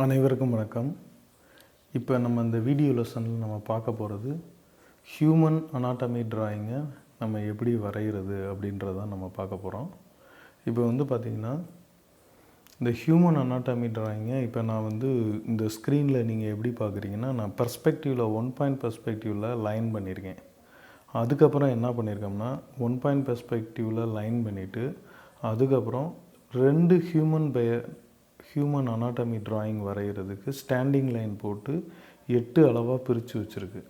அனைவருக்கும் வணக்கம். இப்போ நம்ம இந்த வீடியோ லெசனில் நம்ம பார்க்க போகிறது ஹியூமன் அனாட்டமி டிராயிங்கை நம்ம எப்படி வரைகிறது அப்படின்றதான் நம்ம பார்க்க போகிறோம். இப்போ பார்த்திங்கன்னா இந்த ஹியூமன் அனாட்டமி டிராயிங்கை இப்போ நான் இந்த ஸ்க்ரீனில் நீங்கள் எப்படி பார்க்குறீங்கன்னா, நான் பெர்ஸ்பெக்டிவில் 1 பாயிண்ட் பெர்ஸ்பெக்டிவில் லைன் பண்ணியிருக்கேன். அதுக்கப்புறம் என்ன பண்ணியிருக்கோம்னா 1 பாயிண்ட் பெர்ஸ்பெக்டிவில் லைன் பண்ணிவிட்டு அதுக்கப்புறம் 2 ஹியூமன் அனாட்டமி டிராயிங் வரைகிறதுக்கு ஸ்டாண்டிங் லைன் போட்டு 8 அளவாக பிரித்து வச்சுருக்கு.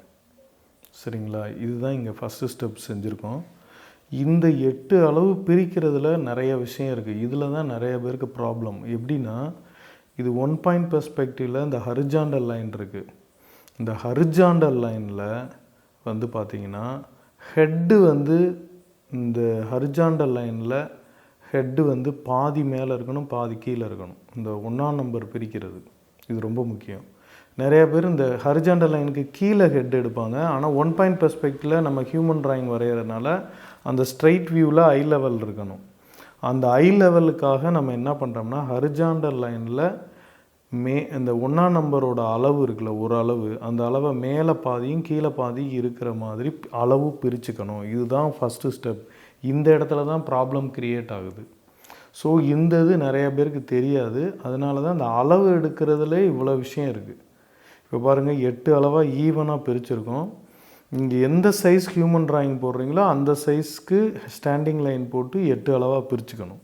சரிங்களா? இதுதான் இங்கே ஃபஸ்ட்டு ஸ்டெப் செஞ்சுருக்கோம். இந்த 8 அளவு பிரிக்கிறதுல நிறைய விஷயம் இருக்குது. இதில் தான் நிறைய பேருக்கு ப்ராப்ளம். எப்படின்னா, இது 1 பாயிண்ட் பெர்ஸ்பெக்டிவில் இந்த ஹரிஜாண்டல் லைன் இருக்குது. இந்த ஹரிஜாண்டல் லைனில் பார்த்திங்கன்னா ஹெட்டு இந்த ஹரிஜாண்டல் லைனில் ஹெட்டு பாதி மேலே இருக்கணும், பாதி கீழே இருக்கணும். இந்த 1ஆம் நம்பர் பிரிக்கிறது இது ரொம்ப முக்கியம். நிறைய பேர் இந்த ஹரிஜாண்டல் லைனுக்கு கீழே ஹெட் எடுப்பாங்க. ஆனால் 1 பாயிண்ட் பெர்ஸ்பெக்டிவில் நம்ம ஹியூமன் டிராயிங் வரைகிறதுனால அந்த ஸ்ட்ரைட் வியூவில் ஐ லெவல் இருக்கணும். அந்த ஐ லெவலுக்காக நம்ம என்ன பண்ணுறோம்னா, ஹரிஜாண்டல் லைனில் இந்த 1ஆம் நம்பரோட அளவு இருக்குல்ல, ஒரு அளவு, அந்த அளவை மேலே பாதியும் கீழே பாதியும் இருக்கிற மாதிரி அளவு பிரிச்சுக்கணும். இதுதான் ஃபஸ்ட்டு ஸ்டெப். இந்த இடத்துல தான் ப்ராப்ளம் க்ரியேட் ஆகுது. ஸோ இந்த இது நிறைய பேருக்கு தெரியாது. அதனால தான் இந்த அளவு எடுக்கிறதுல இவ்வளோ விஷயம் இருக்குது. இப்போ பாருங்கள், 8 அளவாக ஈவனாக பிரிச்சுருக்கோம். இங்கே எந்த சைஸ் ஹியூமன் டிராயிங் போடுறீங்களோ அந்த சைஸ்க்கு ஸ்டாண்டிங் லைன் போட்டு 8 அளவாக பிரிச்சுக்கணும்.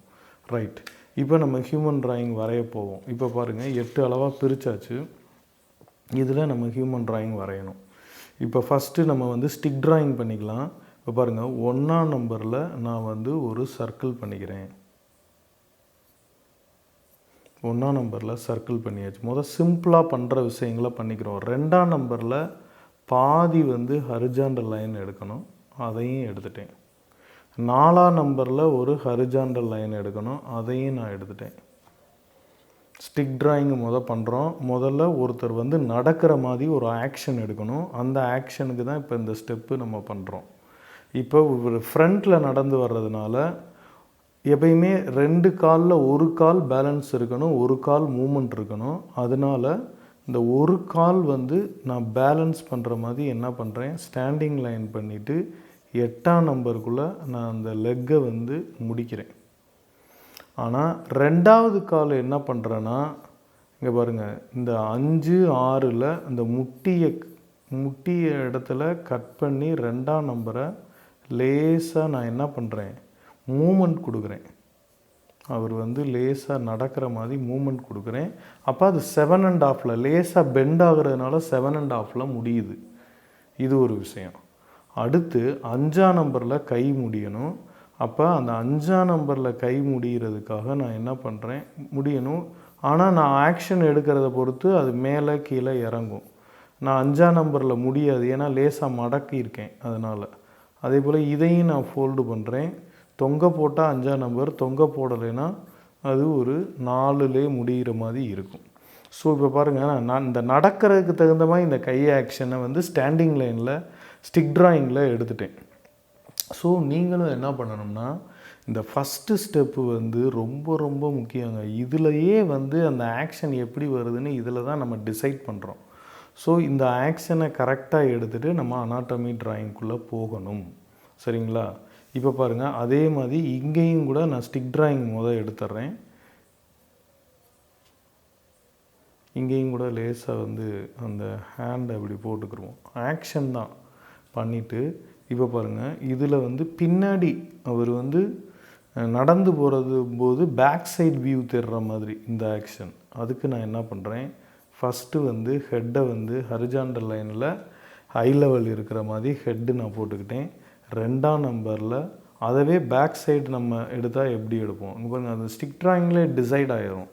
ரைட். இப்போ நம்ம ஹியூமன் டிராயிங் வரைய போவோம். இப்போ பாருங்கள், 8 அளவாக பிரித்தாச்சு. இதில் நம்ம ஹியூமன் டிராயிங் வரையணும். இப்போ ஃபஸ்ட்டு நம்ம ஸ்டிக் டிராயிங் பண்ணிக்கலாம். இப்போ பாருங்கள், 1ஆம் நம்பரில் நான் ஒரு சர்க்கிள் பண்ணிக்கிறேன். 1ஆம் நம்பரில் சர்க்கிள் பண்ணியாச்சு. சிம்பிளாக பண்ணுற விஷயங்களை பண்ணிக்கிறோம். 2ஆம் நம்பரில் பாதி ஹரிஜாண்டல் லைன் எடுக்கணும், அதையும் எடுத்துட்டேன். 4ஆம் நம்பரில் ஒரு ஹரிஜாண்டல் லைன் எடுக்கணும், அதையும் நான் எடுத்துட்டேன். ஸ்டிக் டிராயிங் பண்ணுறோம். முதல்ல ஒருத்தர் நடக்கிற மாதிரி ஒரு ஆக்ஷன் எடுக்கணும். அந்த ஆக்ஷனுக்கு தான் இப்போ இந்த ஸ்டெப்பு நம்ம பண்ணுறோம். இப்போ ஒரு ஃப்ரண்ட்டில் நடந்து வர்றதுனால எப்பயுமே 2 காலில் ஒரு கால் பேலன்ஸ் இருக்கணும், ஒரு கால் மூமெண்ட் இருக்கணும். அதனால் இந்த ஒரு கால் நான் பேலன்ஸ் பண்ணுற மாதிரி என்ன பண்ணுறேன், ஸ்டாண்டிங் லைன் பண்ணிவிட்டு 8ஆம் நம்பருக்குள்ளே நான் அந்த லெக்கை முடிக்கிறேன். ஆனால் 2வது கால் என்ன பண்ணுறேன்னா, இங்கே பாருங்கள், இந்த 5, 6ல் இந்த முட்டிய இடத்துல கட் பண்ணி 2ஆம் நம்பரை லேசாக நான் என்ன பண்ணுறேன், மூமெண்ட் கொடுக்குறேன். அவர் லேசாக நடக்கிற மாதிரி மூமெண்ட் கொடுக்குறேன். அப்போ அது 7 1/2 லேசாக பெண்ட் ஆகுறதுனால 7 1/2 முடியுது. இது ஒரு விஷயம். அடுத்து 5ஆம் நம்பரில் கை முடியணும். அப்போ அந்த 5ஆம் நம்பரில் கை முடிகிறதுக்காக நான் என்ன பண்ணுறேன், முடியணும். ஆனால் நான் ஆக்ஷன் எடுக்கிறத பொறுத்து அது மேலே கீழே இறங்கும். நான் 5ஆம் நம்பரில் முடியாது, ஏன்னா லேசாக மடக்கியிருக்கேன். அதனால் அதே போல் இதையும் நான் ஃபோல்டு பண்ணுறேன். தொங்க போட்டால் 5ஆம் நம்பர், தொங்க போடலைன்னா அது ஒரு 4லே முடிகிற மாதிரி இருக்கும். ஸோ இப்போ பாருங்கள், நான் இந்த நடக்கிறதுக்கு தகுந்த மாதிரி இந்த கை ஆக்ஷனை ஸ்டாண்டிங் லைனில் ஸ்டிக் டிராயிங்கில் எடுத்துட்டேன். ஸோ நீங்களும் என்ன பண்ணணும்னா, இந்த ஃபஸ்ட்டு ஸ்டெப்பு ரொம்ப ரொம்ப முக்கியங்க. இதுலையே அந்த ஆக்ஷன் எப்படி வருதுன்னு இதில் தான் நம்ம டிசைட் பண்ணுறோம். ஸோ இந்த ஆக்ஷனை கரெக்டாக எடுத்துகிட்டு நம்ம அனாட்டமி டிராயிங்குள்ளே போகணும். சரிங்களா? இப்போ பாருங்கள், அதே மாதிரி இங்கேயும் கூட நான் ஸ்டிக் டிராயிங் எடுத்துட்றேன். இங்கேயும் கூட லேசாக அந்த ஹேண்டை அப்படி போட்டுக்கிடுவோம். ஆக்ஷன் தான் பண்ணிவிட்டு இப்போ பாருங்கள், இதில் பின்னாடி அவர் நடந்து போது பேக் சைட் வியூ தெரிகிற மாதிரி இந்த ஆக்ஷன். அதுக்கு நான் என்ன பண்ணுறேன், ஃபஸ்ட்டு ஹெட்டை ஹரிஜாண்டல் லைனில் ஹை லெவல் இருக்கிற மாதிரி ஹெட்டு நான் போட்டுக்கிட்டேன். 2ஆம் நம்பரில் அதவே பேக் சைடு நம்ம எடுத்தால் எப்படி எடுப்போம், இங்கே பாருங்கள், அந்த ஸ்டிக் டிராயிங்லே டிசைட் ஆகிரும்.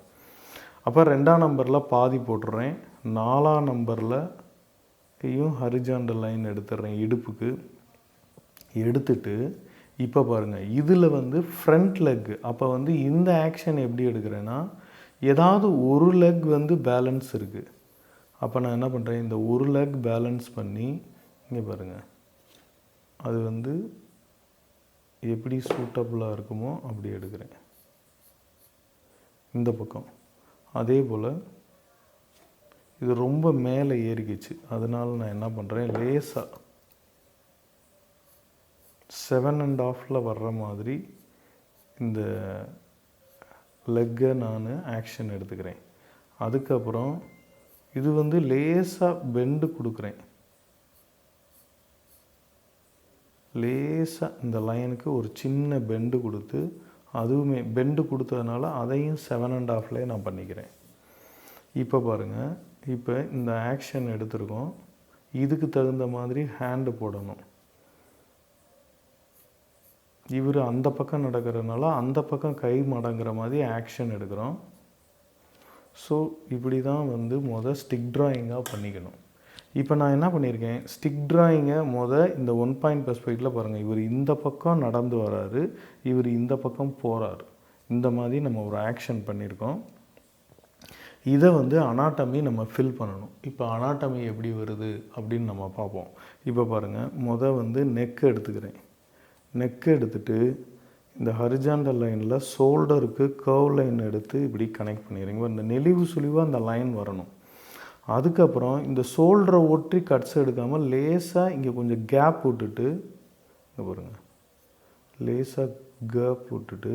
அப்போ 2ஆம் நம்பரில் பாதி போட்டுடுறேன். 4ஆம் நம்பரில் ஹரிஜாண்டல் லைன் எடுத்துடுறேன் இடுப்புக்கு. எடுத்துட்டு இப்போ பாருங்கள், இதில் ஃப்ரண்ட் லெக். அப்போ இந்த ஆக்ஷன் எப்படி எடுக்கிறேன்னா, ஏதாவது ஒரு லெக் பேலன்ஸ் இருக்குது. அப்போ நான் என்ன பண்ணுறேன், இந்த ஒரு லெக் பேலன்ஸ் பண்ணி இங்கே பாருங்கள், அது எப்படி சூட்டபுளாக இருக்குமோ அப்படி எடுக்கிறேன் இந்த பக்கம். அதே போல் இது ரொம்ப மேலே ஏறிக்கிச்சு. அதனால நான் என்ன பண்ணுறேன், லேசாக 7.5 வர்ற மாதிரி இந்த லெக்கை நான் ஆக்ஷன் எடுத்துக்கிறேன். அதுக்கப்புறம் இது வந்து லேசாக பெண்டு கொடுக்குறேன். லேசாக இந்த லைனுக்கு ஒரு சின்ன பெண்டு கொடுத்து, அதுவுமே பெண்டு கொடுத்ததுனால அதையும் 7.5 நான் பண்ணிக்கிறேன். இப்போ பாருங்கள், இப்போ இந்த ஆக்ஷன் எடுத்துருக்கோம். இதுக்கு தகுந்த மாதிரி ஹேண்டு போடணும். இவர் அந்த பக்கம் நடக்கிறதுனால அந்த பக்கம் கை மடங்குற மாதிரி ஆக்ஷன் எடுக்கிறோம். ஸோ இப்படி தான் வந்து ஸ்டிக் ட்ராயிங்காக பண்ணிக்கணும். இப்போ நான் என்ன பண்ணியிருக்கேன், ஸ்டிக் ட்ராயிங்கை இந்த 1 பாயிண்ட் பெர்ஸ்பெக்டிவில் பாருங்கள். இவர் இந்த பக்கம் நடந்து வராரு, இவர் இந்த பக்கம் போகிறாரு. இந்த மாதிரி நம்ம ஒரு ஆக்ஷன் பண்ணியிருக்கோம். இதை வந்து அனாட்டமி நம்ம ஃபில் பண்ணணும். இப்போ அனாட்டமி எப்படி வருது அப்படின்னு நம்ம பார்ப்போம். இப்போ பாருங்கள், வந்து நெக் எடுத்துக்கிறேன். நெக்கை எடுத்துகிட்டு இந்த ஹரிஜாண்டல் லைனில் ஷோல்டருக்கு கர்வ் லைன் எடுத்து இப்படி கனெக்ட் பண்ணிடுறீங்க. இந்த நெளிவு சுழிவாக அந்த லைன் வரணும். அதுக்கப்புறம் இந்த ஷோல்டரை ஒட்டி கட்ஸ் எடுக்காமல் லேசாக இங்கே கொஞ்சம் கேப் விட்டுட்டு, இங்கே பாருங்கள், லேசாக கேப் விட்டுட்டு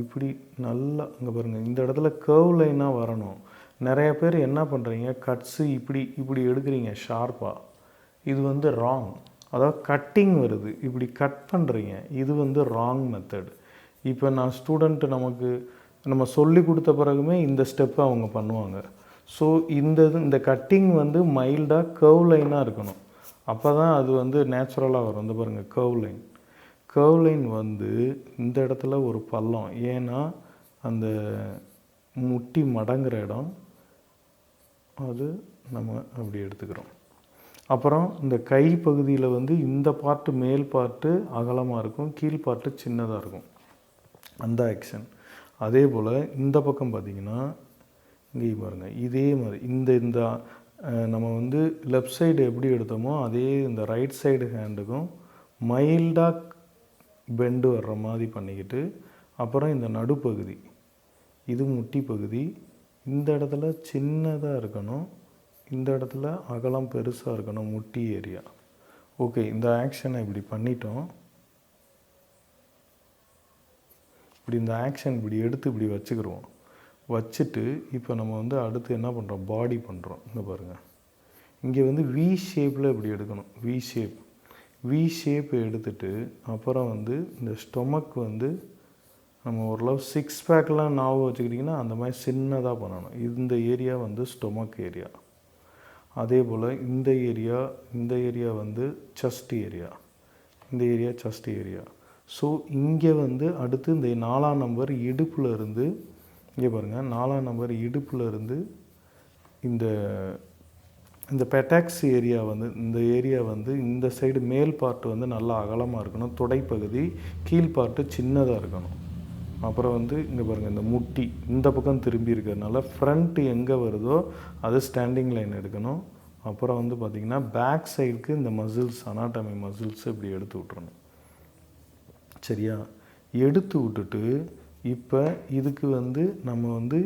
இப்படி நல்லா இங்கே பாருங்கள், இந்த இடத்துல கர்வ் லைனாக வரணும். நிறைய பேர் என்ன பண்ணுறீங்க, கட்ஸு இப்படி எடுக்கிறீங்க ஷார்ப்பாக. இது வந்து ராங். அதாவது கட்டிங் வருது, இப்படி கட் பண்ணுறீங்க. இது வந்து ராங் மெத்தட். இப்போ நான் ஸ்டூடெண்ட்டு நம்ம சொல்லி கொடுத்த பிறகுமே இந்த ஸ்டெப்பை அவங்க பண்ணுவாங்க. ஸோ இந்த கட்டிங் வந்து மைல்டாக கர்வ் லைனாக இருக்கணும். அப்போ தான் அது வந்து நேச்சுரலாக வரும். இந்த பாருங்கள், கர்வ் லைன் வந்து இந்த இடத்துல ஒரு பள்ளம். ஏன்னா அந்த முட்டி மடங்குற இடம், அது நம்ம அப்படி எடுத்துக்கிறோம். அப்புறம் இந்த கை பகுதியில் வந்து இந்த பார்ட்டு மேல் பார்ட்டு அகலமாக இருக்கும், கீழ் பார்ட்டு சின்னதாக இருக்கும். அந்த ஆக்ஷன். அதே போல் இந்த பக்கம் பார்த்திங்கன்னா இங்கே பாருங்கள், இதே மாதிரி இந்த நம்ம வந்து லெஃப்ட் சைடு எப்படி எடுத்தோமோ அதே இந்த ரைட் சைடு ஹேண்டுக்கும் மைல்டாக பெண்டு வர்ற மாதிரி பண்ணிக்கிட்டு, அப்புறம் இந்த நடுப்பகுதி, இது முட்டி பகுதி, இந்த இடத்துல சின்னதாக இருக்கணும், இந்த இடத்துல அகலம் பெருசாக இருக்கணும், முட்டி ஏரியா. ஓகே, இந்த ஆக்ஷனை இப்படி பண்ணிட்டோம். இப்படி இந்த ஆக்ஷன் இப்படி எடுத்து இப்படி வச்சுக்கிடுவோம். வச்சுட்டு இப்போ நம்ம வந்து அடுத்து என்ன பண்ணுறோம், பாடி பண்ணுறோம். இங்கே பாருங்கள், இங்கே வந்து வி ஷேப்பில் இப்படி எடுக்கணும். வி ஷேப் எடுத்துட்டு அப்புறம் வந்து இந்த ஸ்டொமக் வந்து நம்ம ஓரளவு 6 பேக்கெலாம் ஞாபகம் வச்சுக்கிட்டிங்கன்னா அந்த மாதிரி சின்னதாக பண்ணணும். இந்த ஏரியா வந்து ஸ்டொமக் ஏரியா. அதே போல் இந்த ஏரியா வந்து செஸ்ட் ஏரியா, இந்த ஏரியா செஸ்ட் ஏரியா. ஸோ இங்கே வந்து அடுத்து இந்த 4ஆம் நம்பர் இடுப்பில் இருந்து, இங்கே பாருங்கள், 4ஆம் நம்பர் இடுப்பில் இருந்து இந்த பெட்டாக்ஸ் ஏரியா வந்து இந்த ஏரியா வந்து இந்த சைடு மேல் பார்ட்டு வந்து நல்லா அகலமாக இருக்கணும், தொடைப்பகுதி கீழ் பார்ட்டு சின்னதாக இருக்கணும். அப்புறம் வந்து இங்கே பாருங்கள், இந்த முட்டி இந்த பக்கம் திரும்பி இருக்கிறதுனால ஃப்ரண்ட்டு எங்கே வருதோ அது ஸ்டாண்டிங் லைன் எடுக்கணும். அப்புறம் வந்து பார்த்திங்கன்னா பேக் சைடுக்கு இந்த மசில்ஸ், அனாட்டமி மசில்ஸ் இப்படி எடுத்து விட்றணும். சரியா? எடுத்து விட்டுட்டு இப்போ இதுக்கு வந்து நம்ம வந்து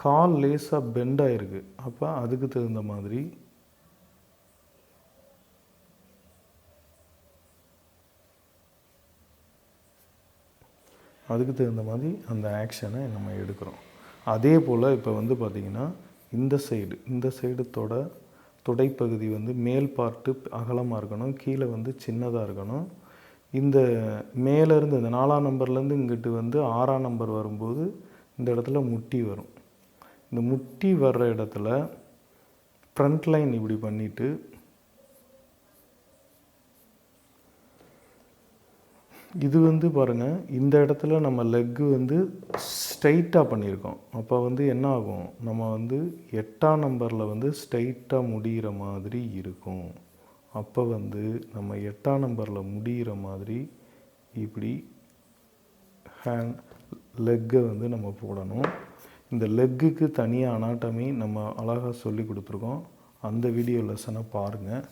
கால் லேசாக பெண்ட் ஆகிருக்கு. அப்போ அதுக்கு தகுந்த மாதிரி அந்த ஆக்ஷனை நம்ம எடுக்கிறோம். அதே போல் இப்போ வந்து பார்த்திங்கன்னா இந்த சைடு தொடைப்பகுதி வந்து மேல் பார்ட்டு அகலமாக இருக்கணும், கீழே வந்து சின்னதாக இருக்கணும். இந்த மேலேருந்து இந்த 4ஆம் நம்பர்லேருந்து இங்கிட்டு வந்து 6ஆம் நம்பர் வரும்போது இந்த இடத்துல முட்டி வரும். இந்த முட்டி வர்ற இடத்துல ஃப்ரண்ட் லைன் இப்படி பண்ணிவிட்டு இது வந்து பாருங்கள், இந்த இடத்துல நம்ம லெக்கு வந்து ஸ்ட்ரைட்டாக பண்ணியிருக்கோம். அப்போ வந்து என்ன ஆகும், நம்ம வந்து 8ஆம் நம்பரில் வந்து ஸ்ட்ரைட்டாக முடிகிற மாதிரி இருக்கும். அப்போ வந்து நம்ம 8ஆம் நம்பரில் முடிகிற மாதிரி இப்படி லெக்கை வந்து நம்ம போடணும். இந்த லெக்குக்கு தனியாக அனாட்டமி நம்ம அழகாக சொல்லி கொடுத்துருக்கோம். அந்த வீடியோ லெசனை பாருங்கள்.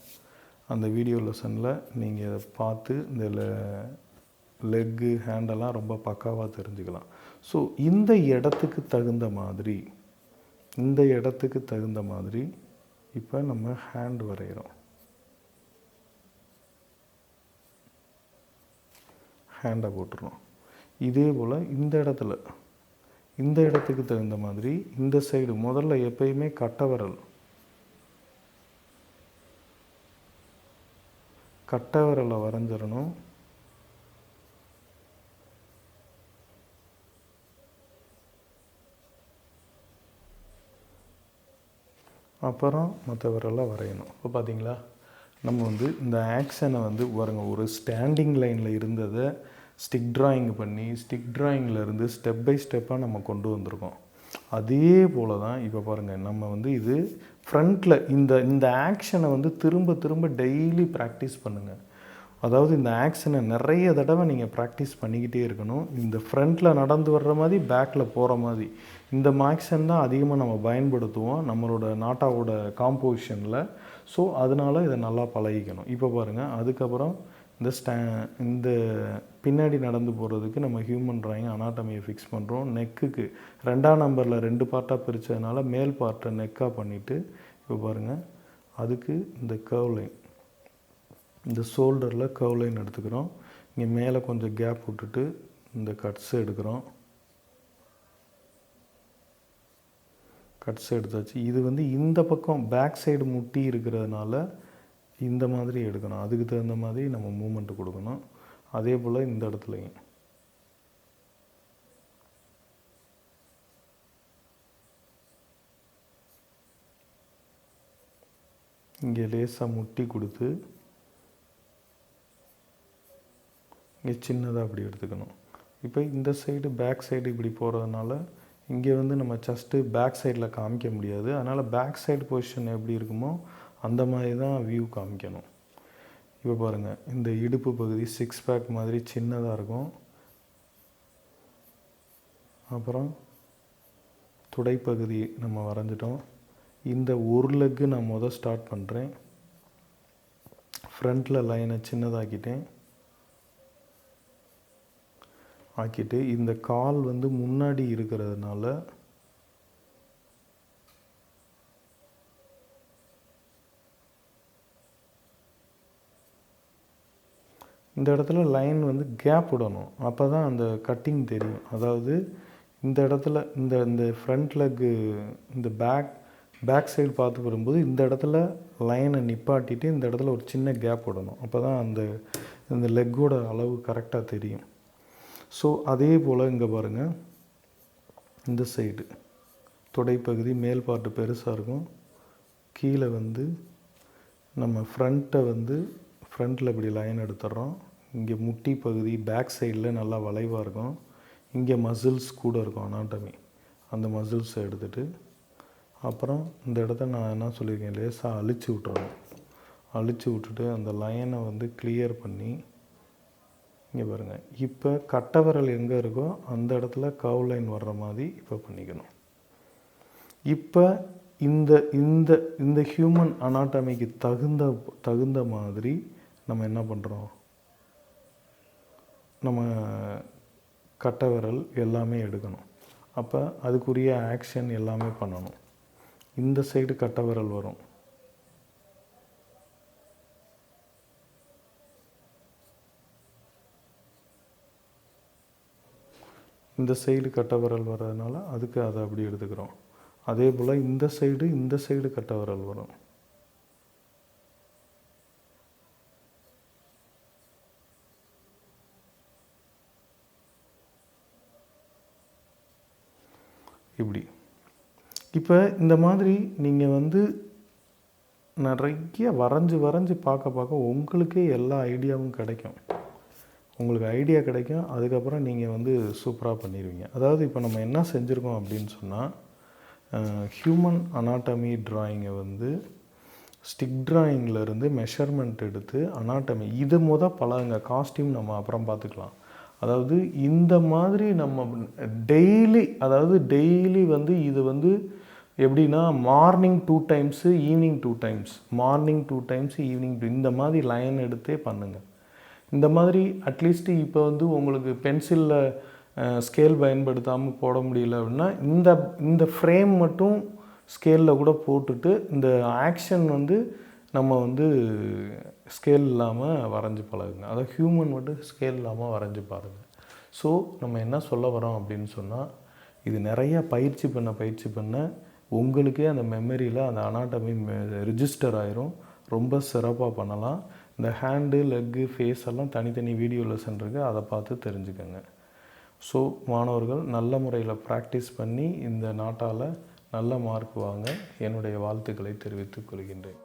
அந்த வீடியோ லெசனில் நீங்கள் இதை பார்த்து இந்த லெக்கு ஹேண்டெல்லாம் ரொம்ப பக்காவாக தெரிஞ்சுக்கலாம். ஸோ இந்த இடத்துக்கு தகுந்த மாதிரி இந்த இடத்துக்கு தகுந்த மாதிரி இப்போ நம்ம ஹேண்ட் வரைகிறோம். ஹேண்டை போட்டுறோம். இதே போல் இந்த இடத்துக்கு தகுந்த மாதிரி இந்த சைடு முதல்ல எப்பயுமே கட்டை விரலை வரைஞ்சிடணும். அப்புறம் மற்ற விரலை வரையணும். இப்போ பார்த்தீங்களா, நம்ம வந்து இந்த ஆக்ஷனை வந்து பாருங்க, ஒரு ஸ்டாண்டிங் லைனில் இருந்ததை ஸ்டிக் ட்ராயிங் பண்ணி ஸ்டிக் ட்ராயிங்கில் ஸ்டெப் பை ஸ்டெப்பாக நம்ம கொண்டு வந்திருக்கோம். அதே போல் தான் இப்போ பாருங்கள், நம்ம வந்து இது ஃப்ரண்ட்டில் இந்த ஆக்ஷனை வந்து திரும்ப திரும்ப டெய்லி ப்ராக்டிஸ் பண்ணுங்கள். அதாவது இந்த ஆக்ஷனை நிறைய தடவை நீங்கள் ப்ராக்டிஸ் பண்ணிக்கிட்டே இருக்கணும். இந்த ஃப்ரண்ட்டில் நடந்து வர்ற மாதிரி பேக்கில் போகிற மாதிரி இந்த ஆக்ஷன் தான் அதிகமாக நம்ம பயன்படுத்துவோம் நம்மளோட நாட்டாவோட காம்போசிஷனில். ஸோ அதனால் இதை நல்லா பழகிக்கணும். இப்போ பாருங்கள், அதுக்கப்புறம் இந்த பின்னாடி நடந்து போகிறதுக்கு நம்ம ஹியூமன் ட்ராயிங் அனாட்டமியை ஃபிக்ஸ் பண்ணுறோம். நெக்குக்கு 2ஆம் நம்பரில் 2 பார்ட்டாக பிரித்ததுனால மேல் பார்ட்டை நெக்காக பண்ணிவிட்டு இப்போ பாருங்கள், அதுக்கு இந்த கர்வ் லைன், இந்த ஷோல்டரில் கர்வ் லைன் எடுத்துக்கிறோம். இங்கே மேலே கொஞ்சம் கேப் விட்டுட்டு இந்த கட்ஸ் எடுத்தாச்சு. இது வந்து இந்த பக்கம் பேக் சைடு முட்டி இருக்கிறதுனால இந்த மாதிரி எடுக்கணும். அதுக்கு தகுந்த மாதிரி நம்ம மூமெண்ட் கொடுக்கணும். அதே போல் இந்த இடத்துலையும் இங்கே லேசாக முட்டி கொடுத்து இங்கே சின்னதாக அப்படி எடுத்துக்கணும். இப்போ இந்த சைடு பேக் சைடு இப்படி போகிறதுனால இங்கே வந்து நம்ம ஜஸ்ட்டு பேக் சைடில் காமிக்க முடியாது. அதனால் பேக் சைடு பொசிஷன் எப்படி இருக்குமோ அந்த மாதிரி தான் வியூ காமிக்கணும். இப்போ பாருங்கள், இந்த இடுப்பு பகுதி 6 பேக் மாதிரி சின்னதாக இருக்கும். அப்புறம் துடைப்பகுதி நம்ம வரைஞ்சிட்டோம். இந்த ஒரு லெக்கு நான் ஸ்டார்ட் பண்ணுறேன். ஃப்ரண்ட்டில் லைனை ஆக்கிட்டு இந்த கால் வந்து முன்னாடி இருக்கிறதுனால இந்த இடத்துல லைன் வந்து கேப் விடணும். அப்போ தான் அந்த கட்டிங் தெரியும். அதாவது இந்த இடத்துல இந்த ஃப்ரண்ட் லெக்கு இந்த பேக் சைடு பார்த்து வரும்போது இந்த இடத்துல லைனை நிப்பாட்டிட்டு இந்த இடத்துல ஒரு சின்ன கேப் விடணும். அப்போ தான் இந்த லெக்கோட அளவு கரெக்டாக தெரியும். ஸோ அதே போல் இங்கே பாருங்கள், இந்த சைடு தொடைப்பகுதி மேல் பார்ட்டு பெருசாக இருக்கும். கீழே வந்து நம்ம ஃப்ரண்ட்டில் இப்படி லைன் எடுத்துடுறோம். இங்கே முட்டி பகுதி பேக் சைடில் நல்லா வளைவாக இருக்கும். இங்கே மசில்ஸ் கூட இருக்கும், அனாட்டமி. அந்த மசில்ஸை எடுத்துகிட்டு அப்புறம் இந்த இடத்த நான் என்ன சொல்லியிருக்கேன், லேசாக அழிச்சு விட்டுட்டு அந்த லைனை வந்து கிளியர் பண்ணி இங்கே பாருங்கள். இப்போ கட்டை விரல் எங்கே இருக்கோ அந்த இடத்துல கர்வ் லைன் வர்ற மாதிரி இப்போ பண்ணிக்கணும். இப்போ இந்த ஹியூமன் அனாட்டமிக்கு தகுந்த மாதிரி நம்ம என்ன பண்ணுறோம், நம்ம கட்டை விரல் எல்லாமே எடுக்கணும். அப்போ அதுக்குரிய ஆக்ஷன் எல்லாமே பண்ணணும். இந்த சைடு கட்டை விரல் வரும். இந்த சைடு கட்டை விரல் வர்றதுனால அதுக்கு அதை அப்படி எடுத்துக்கிறோம். அதே போல் இந்த சைடு கட்டை விரல் வரும். இப்படி இப்போ இந்த மாதிரி நீங்கள் வந்து நிறைய வரைஞ்சி பார்க்க உங்களுக்கே எல்லா ஐடியாவும் கிடைக்கும். உங்களுக்கு ஐடியா கிடைக்கும். அதுக்கப்புறம் நீங்கள் வந்து சூப்பராக பண்ணிடுவீங்க. அதாவது இப்போ நம்ம என்ன செஞ்சுருக்கோம் அப்படின்னு சொன்னால், ஹியூமன் அனாட்டமி ட்ராயிங்கை வந்து ஸ்டிக் ட்ராயிங்கிலேருந்து மெஷர்மெண்ட் எடுத்து அனாட்டமி இது பழகுங்க. காஸ்டியூம் நம்ம அப்புறம் பார்த்துக்கலாம். அதாவது இந்த மாதிரி நம்ம டெய்லி வந்து இது வந்து எப்படின்னா morning 2 times evening 2 times, morning 2 times evening 2, இந்த மாதிரி லைன் எடுத்தே பண்ணுங்கள். இந்த மாதிரி அட்லீஸ்ட்டு இப்போ வந்து உங்களுக்கு பென்சிலில் ஸ்கேல் பயன்படுத்தாமல் போட முடியல அப்படின்னா இந்த ஃப்ரேம் மட்டும் ஸ்கேலில் கூட போட்டுட்டு இந்த ஆக்ஷன் வந்து நம்ம வந்து ஸ்கேல் இல்லாமல் வரைஞ்சி பழகுங்க. அதாவது ஹியூமன் மட்டும் ஸ்கேல் இல்லாமல் வரைஞ்சி பாருங்கள். ஸோ நம்ம என்ன சொல்ல வரோம் அப்படின்னு சொன்னால், இது நிறையா பயிற்சி பண்ண உங்களுக்கே அந்த மெமரியில் அந்த அனாட்டமி ரிஜிஸ்டர் ஆயிரும். ரொம்ப சிறப்பாக பண்ணலாம். இந்த ஹேண்டு, லெக்கு, ஃபேஸ் எல்லாம் தனித்தனி வீடியோ லெசன் இருக்குது, அதை பார்த்து தெரிஞ்சுக்கோங்க. ஸோ மாணவர்கள் நல்ல முறையில் ப்ராக்டிஸ் பண்ணி இந்த நாட்டால் நல்ல மார்க் வாங்க என்னுடைய வாழ்த்துக்களை தெரிவித்துக் கொள்கின்றேன்.